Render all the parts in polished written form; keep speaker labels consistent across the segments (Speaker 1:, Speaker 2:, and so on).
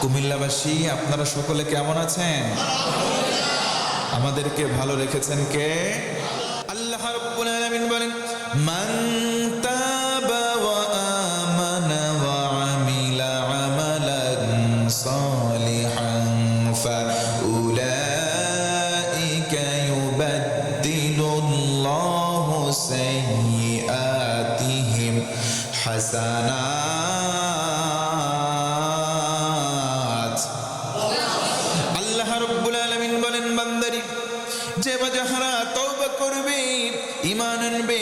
Speaker 1: কুমিল্লাবাসী, আপনারা সকলে কেমন আছেন? আমাদেরকে ভালো রেখেছেন কে? আল্লাহ রাব্বুল আলামিন বলেন, মান তাবা ওয়া আমানা ওয়া আমিলা আমালান সালিহান ফাউলাইকা ইউবাদদিলুল্লাহু সাইয়্যাতিহিম হাসানাত। আল্লাহ রাব্বুল আলামিন বলেন, বান্দারি যে যাহারা তওবা করবে, ঈমান আনবে,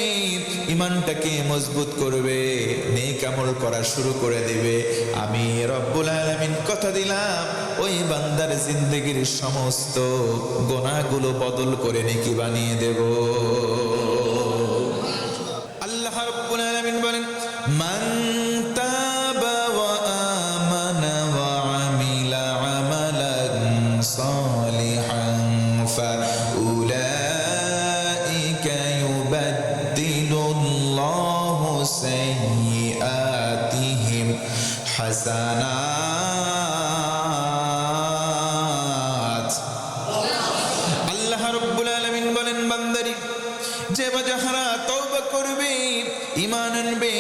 Speaker 1: ঈমানটাকে মজবুত করবে, নেক আমল করা শুরু করে দিবে, আমি রব্বুল আলামিন কথা দিলাম ওই বান্দার জিন্দেগির সমস্ত গুনাহগুলো বদল করে নেকি বানিয়ে দেব। আল্লাহ রাব্বুল আলামিন বলেন, মান তাবা ওয়া আমানা ওয়া আমিলা আমালান সালিহান ফাউলাইকা ইউবাদদিলুল্লাহু সাইয়্যাতিহিম হাসানাত। আল্লাহ রাব্বুল আলামিন বলেন, বান্দারি যে যাহারা তওবা করবে, ঈমান আনবে,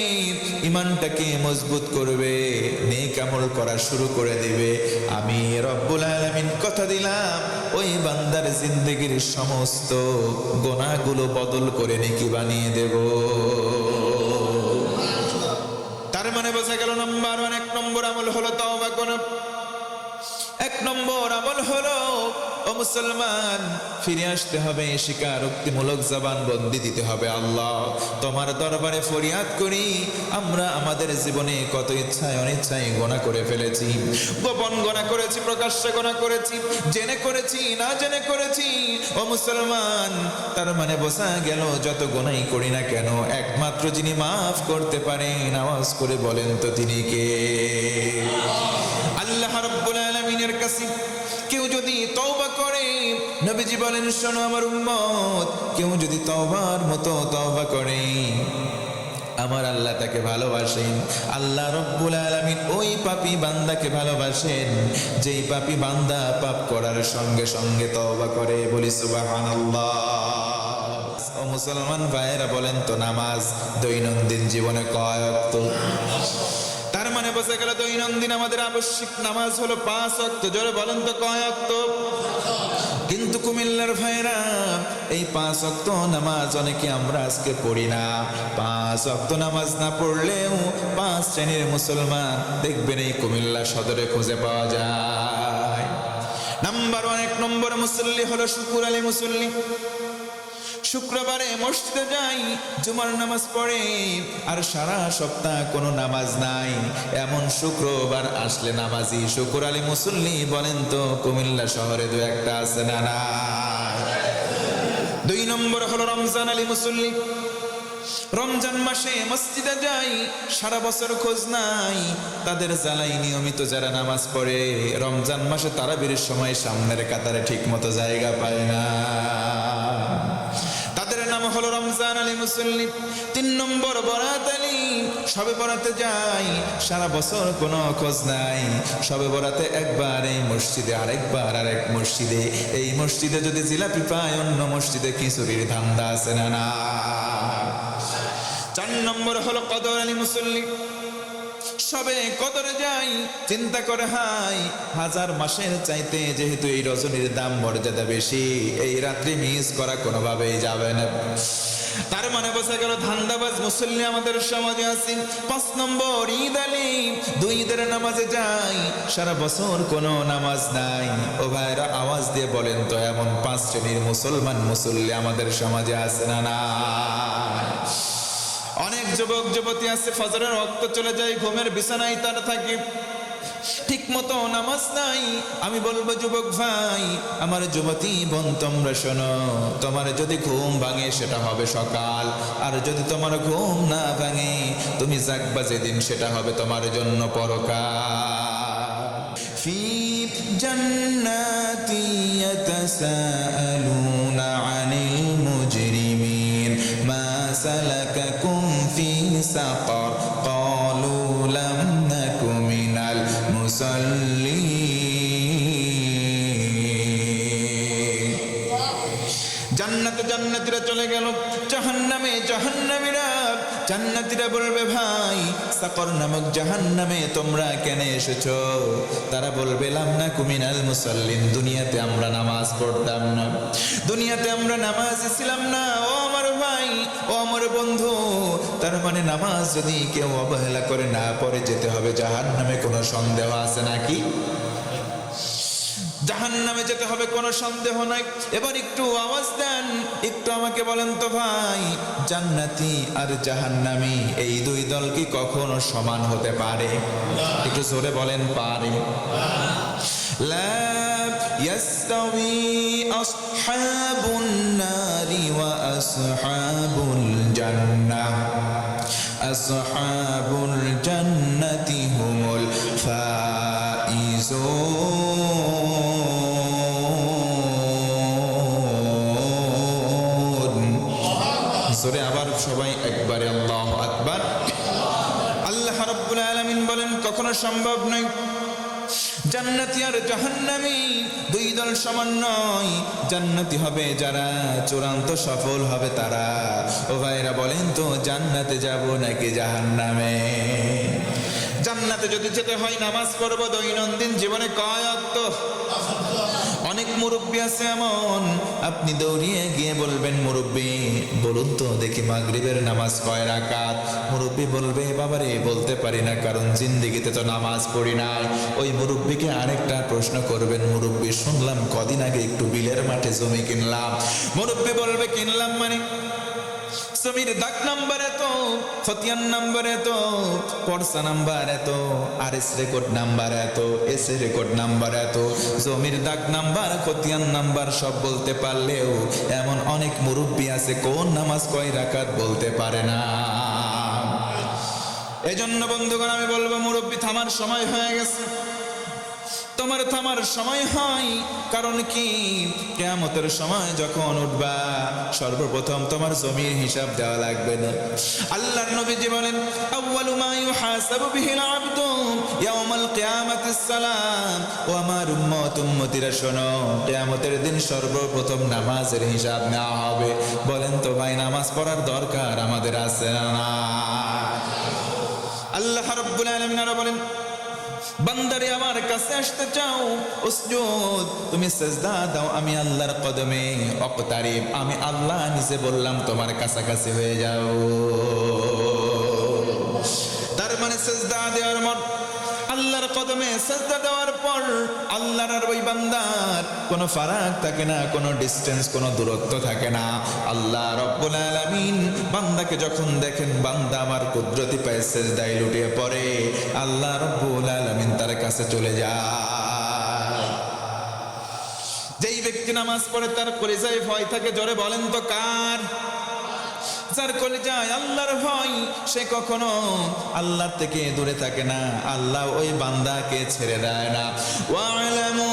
Speaker 1: ঈমানটাকে মজবুত করবে, নেক আমল করা শুরু করে দিবে, আমি রব্বুল আলামিন কথা দিলাম ওই বান্দার জিন্দেগির সমস্ত গুনাহগুলো বদল করে নেকি বানিয়ে দেব। তার মানে বোঝা গেল, নাম্বার 1 এক নম্বর আমল হলো তওবা করা। 1 নম্বর আমল হলো, ও মুসলমান, ফিরে আসতে হবে, স্বীকারোক্তিমূলক জবান বন্দি দিতে হবে। আল্লাহ, তোমার দরবারে ফরিয়াদ করি, আমরা আমাদের জীবনে কত ইচ্ছায় অনিচ্ছায় গুনাহ করে ফেলেছি, গোপন গুনাহ করেছি, প্রকাশ্যে গুনাহ করেছি, জেনে করেছি, না জেনে করেছি। ও মুসলমান, তার মানে বোঝা গেল যত গুনাহই করি না কেন, একমাত্র যিনি মাফ করতে পারেন, আওয়াজ করে বলেন তো তিনি কে? আল্লাহ রাব্বুল আলামিনের কাছে কেউ যদি তওবা করে, নবীজি বলেন, শোনো আমার উম্মত, কেউ যদি তওবার মতো তওবা করে, আমার আল্লাহ তাকে ভালোবাসেন। আল্লাহ রাব্বুল আলামিন ওই পাপী বান্দাকে ভালোবাসেন যেই পাপী বান্দা পাপ করার সঙ্গে সঙ্গে তওবা করে। বলি সুবহানাল্লাহ। ও মুসলমান ভাইয়েরা, বলেন তো, নামাজ দৈনন্দিন জীবনে কয় ওয়াক্ত? তার মানে বোঝা গেল দৈনন্দিন আমাদের আবশ্যিক নামাজ হলো 5 ওয়াক্ত। জোরে বলেন তো কয় ওয়াক্ত? কিন্তু কুমিল্লার ভাইরা, এই 5 ওয়াক্ত নামাজ অনেকে আমরা আজকে পড়ি না। 5 ওয়াক্ত নামাজ না পড়লেও 5 শ্রেণীর মুসলমান দেখবেন এই কুমিল্লা সদরে খুঁজে পাওয়া যায়। নাম্বার 1 এক নম্বর মুসল্লি হলো শুকুর আলী মুসল্লি। শুক্রবারে মসজিদে যাই, জুমার নামাজ পড়ে, আর সারা সপ্তাহ কোনো নামাজ নাই, এমন শুক্রবার আসলে নামাজি শুকুর আলী মুসল্লি। বলেন তো কুমিল্লা শহরে 2-1টা আছে না? না। 2 নম্বর হলো রমজান আলী মুসল্লি। রমজান মাসে মসজিদে যাই, সারা বছর খোঁজ নাই, তাদের জ্বালাই নিয়মিত যারা নামাজ পড়ে, রমজান মাসে তারাবির সময় সামনের কাতারে ঠিক মতো জায়গা পায় না, তাদের নাম হলো রমজান আলী মুসল্লি। 3 নম্বর বরাত আলী। সবে বরাতে যাই, সারা বছর কোনো খোঁজ নাই, সবে বরাতে একবার এই মসজিদে, আরেকবার আরেক মসজিদে, এই মসজিদে যদি জিলাপি পায়, অন্য মসজিদে খিচুড়ির ধান্দা আছে না? না। 4 নম্বর হলো কদর আলী মুসল্লি। সবে কদরে যাই, চিন্তা করে হাই, 1000 মাসের চাইতে যেহেতু এই রজনীর দাম মর্যাদা বেশি, এই রাত্রি মিস করা কোনোভাবেই যাবে না। তার মানে বোঝা গেল ধান্দাবাজ মুসল্লি আমাদের সমাজে আছে। 5 নম্বর ঈদ আলী। 2 ঈদের নামাজে যাই, সারা বছর কোনো নামাজ নাই। ও ভাইরা, আওয়াজ দিয়ে বলেন তো, এমন 5 শ্রেণীর মুসলমান মুসল্লি আমাদের সমাজে আছে না? না। অনেক যুবক যুবতী আছে, ফজরের ওয়াক্ত চলে যায়, ঘুমের বিছানায় তারা থাকে, ঠিক মতো নামাজ নাই। আমি বলবো যুবক ভাই, আমার যুবতী বোন, তোমরা শোনো, তোমার যদি ঘুম ভাঙে সেটা হবে সকাল, আর যদি তোমার ঘুম না ভাঙে, তুমি জাগবা যেদিন, সেটা হবে তোমার জন্য পরকাল। ফি জান্নাতি ইয়াতাসাআলুনা আনিল মুজরিমিন মা সালাকাকুম ফি সাকার ক্বালু লাম নাকু মিনাল মুসাল্লিন জান্নাতে জান্নাতীরা চলে গেল, জাহান্নামে জাহান্নামীরা। জান্নাতীরা বলবে, ভাই সাকর নামক জাহান্নামে তোমরা কেন এসেছো? তারা বলবে, লামনাকু মিনাল মুসাল্লিন, দুনিয়াতে আমরা নামাজ পড়তাম না, দুনিয়াতে আমরা নামাজ ছিলাম না। ও আমার ভাই, ও আমার বন্ধু, তার মানে নামাজ যদি কেউ অবহেলা করে না পড়ে যেতে হবে জাহান্নামে, কোনো সন্দেহ আছে নাকি? জাহান্নামে যেতে হবে, কোনো সন্দেহ নাই। এবার একটু আওয়াজ দেন, একটু আমাকে বলেন তো ভাই, জান্নাতি আর জাহান্নামী এই দুই দল কি কখনো সমান হতে পারে? একটু জোরে বলেন, পারে? লা ইয়াস্তাওয়ি আসহাবুন নারি ওয়া আসহাবুল জান্নাহ, আসহাবুল জান্নাতি হুমুল ফাইজুন। জোরে আবার সবাই একবারে আল্লাহু আকবার। আল্লাহ রাব্বুল আলামিন বলেন, কখনো সম্ভব নয় জান্নাতি আর জাহান্নামী দুই দল সমান নয়। জান্নাতি হবে যারা, চূড়ান্ত সফল হবে তারা। ও ভাইরা বলেন তো, জান্নাতে যাব নাকি জাহান্নামে? জান্নাতে যদি যেতে হয় নামাজ পড়ব দৈনন্দিন জীবনে কয় ওয়াক্ত? অনেক মুরব্বী আছে এমন, আপনি দৌড়িয়ে গিয়ে বলবেন, মুরব্বী বলুন তো দেখি মাগরিবের নামাজ কয় রাকাত? মুরব্বী বলবে, বাবারে বলতে পারি না, কারণ জিন্দেগিতে তো নামাজ পড়ি নাই। ওই মুরব্বীকে আরেকটা প্রশ্ন করবেন, মুরব্বী শুনলাম কদিন আগে একটু বিলের মাঠে জমি কিনলাম। মুরব্বী বলবে, কিনলাম মানে? জমির দাগ নাম্বার এত, খতিয়ান নাম্বার এত, পর্সা নাম্বার এত, আর এস রেকর্ড নাম্বার এত, এস রেকর্ড নাম্বার এত। জমির দাগ নাম্বার, খতিয়ান নাম্বার সব বলতে পারলেও এমন অনেক মুরব্বী আছে কোন নামাজ কয় রাকাত বলতে পারে না। এজন্য বন্ধুগণ আমি বলবো, মুরব্বী থামার সময় হয়ে গেছে। তোমার থামার সময় হয়, কারণ কি? কিয়ামতের সময় যখন উঠবা, সর্বপ্রথম তোমার জমির হিসাব দেওয়া লাগবে না। আল্লাহর নবীজি বলেন, আউয়ালু মা ইউহাসাবু বিহিল আবদু ইয়াউমাল কিয়ামাতিস সালাম। ও আমার উম্মত, উম্মতিরা শোনো, কিয়ামতের দিন সর্বপ্রথম নামাজের হিসাব নেওয়া হবে। বলেন তো ভাই, নামাজ পড়ার দরকার আমাদের আছে না? আল্লাহ রাব্বুল আলামিন আরো বলেন, বান্দারে আমার কাছে আসতে চাও, উসজুদ, তুমি সিজদা দাও আমি আল্লাহর কদমে, অকতারিব, আমি আল্লাহ নিজে বললাম তোমার কাছাকাছি হয়ে যাও। তার মানে সিজদা দেওয়ার মত আল্লাহর কদমে সিজদা দেওয়ার পর আল্লাহর আর ওই বান্দার কোনো ফারাক থাকে না, কোনো ডিসটেন্স, কোনো দূরত্ব থাকে না। আল্লাহ রাব্বুল আলামিন বান্দাকে যখন দেখেন বান্দা আমার কুদরতি পায়ে সিজদায় লুটিয়ে পড়ে, আল্লাহ রাব্বুল আলামিন তার কাছে চলে যায়। যেই ব্যক্তি নামাজ পড়ে তার কলিজায় ভয় থাকে, জোরে বলেন তো কার? যার কলিজায় আল্লাহর ভয়, সে কখনো আল্লাহর থেকে দূরে থাকে না, আল্লাহ ওই বান্দাকে ছেড়ে দেয় না। ওয়ালামু